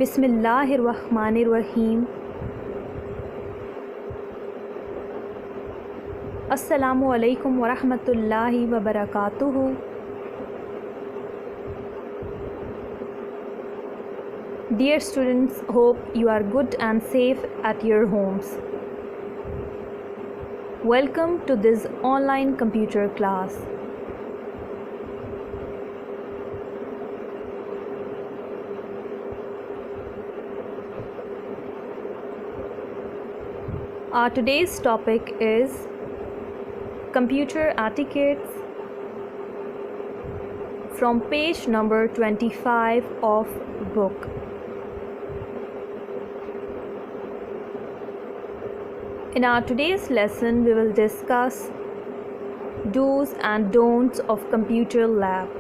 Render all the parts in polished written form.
بسم اللہ الرحمن الرحیم۔ السلام علیکم ورحمۃ اللہ وبرکاتہ۔ Dear students, hope you are good and safe at your homes. Welcome to this online computer class. Our today's topic is computer etiquettes from page number 25 of book. In our today's lesson, we will discuss do's and don'ts of computer lab.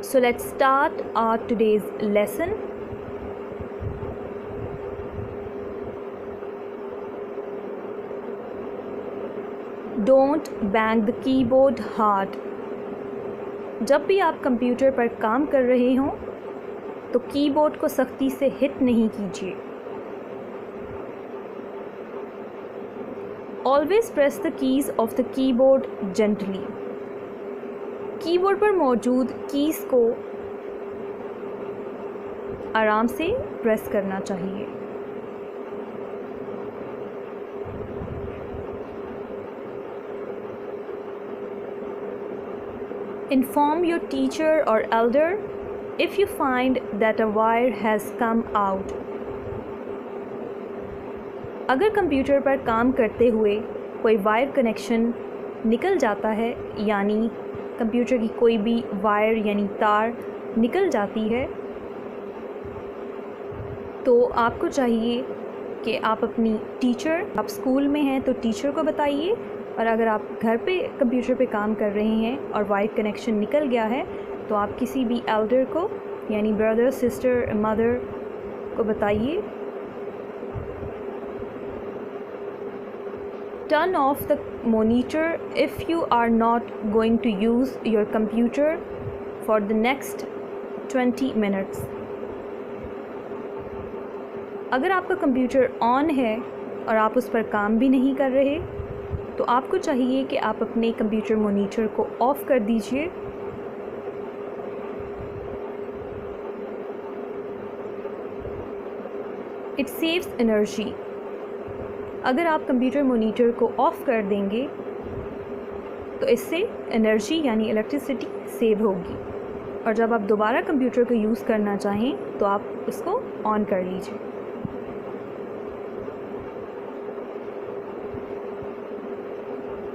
So let's start our today's lesson. Don't bang the keyboard hard. جب بھی آپ computer پر کام کر رہے ہوں تو کی board کو سختی سے ہٹ نہیں کیجیے. Always press the keys of the keyboard gently. کی بورڈ پر موجود کیز کو آرام سے پریس کرنا چاہیے. Inform your teacher or elder if you find that a wire has come out. اگر کمپیوٹر پر کام کرتے ہوئے کوئی وائر کنیکشن نکل جاتا ہے، یعنی کمپیوٹر کی کوئی بھی وائر یعنی تار نکل جاتی ہے، تو آپ کو چاہیے کہ آپ اپنی ٹیچر، آپ اسکول میں ہیں تو ٹیچر کو بتائیے، اور اگر آپ گھر پہ کمپیوٹر پہ کام کر رہے ہیں اور وائر کنیکشن نکل گیا ہے تو آپ کسی بھی ایلڈر کو یعنی بردر، سسٹر، مدر کو بتائیے. Turn off the monitor if you are not going to use your computer for the next 20 minutes. اگر آپ کا کمپیوٹر آن ہے اور آپ اس پر کام بھی نہیں کر رہے تو آپ کو چاہیے کہ آپ اپنے کمپیوٹر مانیٹر کو آف کر دیجیے. It saves energy. اگر آپ کمپیوٹر مانیٹر کو آف کر دیں گے تو اس سے انرجی یعنی الیکٹریسٹی سیو ہوگی، اور جب آپ دوبارہ کمپیوٹر کو یوز کرنا چاہیں تو آپ اس کو آن کر لیجیے.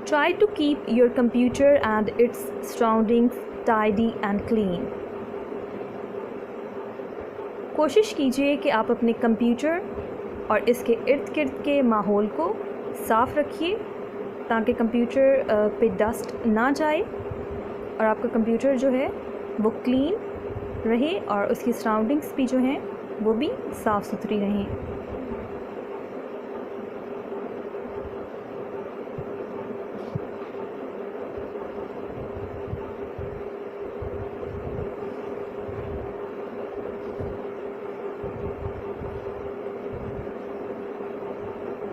Try to keep your computer and its surroundings tidy and clean. کوشش کیجیے کہ آپ اپنے کمپیوٹر اور اس کے ارد گرد کے ماحول کو صاف رکھیے تاکہ کمپیوٹر پہ ڈسٹ نہ جائے اور آپ کا کمپیوٹر جو ہے وہ کلین رہے اور اس کی سراؤنڈنگس بھی جو ہیں وہ بھی صاف ستھری رہیں.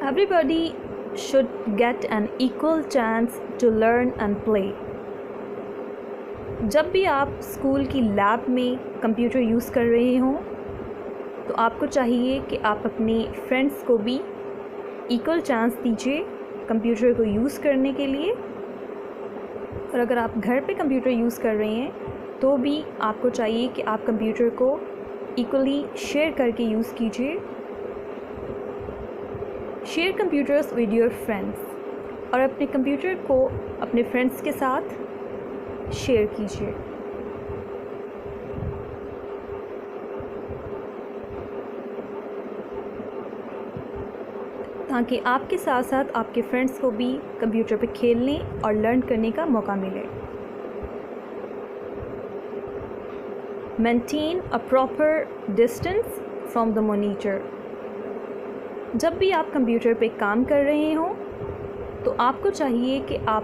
Everybody should get an equal chance to learn and play. جب بھی آپ اسکول کی لیب میں کمپیوٹر یوز کر رہے ہوں تو آپ کو چاہیے کہ آپ اپنے فرینڈس کو بھی ایکول چانس دیجیے کمپیوٹر کو یوز کرنے کے لیے، اور اگر آپ گھر پہ کمپیوٹر یوز کر رہے ہیں تو بھی آپ کو چاہیے کہ آپ کمپیوٹر کو ایکولی شیئر کر کے یوز کیجیے. Share computers with your friends, اور اپنے کمپیوٹر کو اپنے فرینڈس کے ساتھ شیئر کیجیے. تاکہ آپ کے ساتھ ساتھ آپ کے فرینڈس کو بھی کمپیوٹر پہ کھیلنے اور لرن کرنے کا موقع ملے. Maintain a proper distance from the monitor. جب بھی آپ کمپیوٹر پہ کام کر رہے ہوں تو آپ کو چاہیے کہ آپ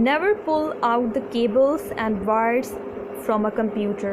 Never pull out the cables and wires from a computer.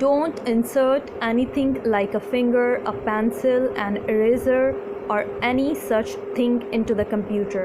Don't insert anything like a finger, a pencil, an eraser, or any such thing into the computer.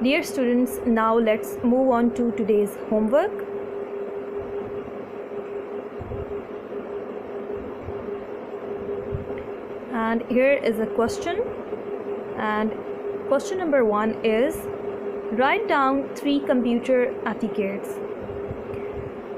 Dear students, now let's move on to today's homework. And here is a question, and question number 1 is write down 3 computer etiquettes.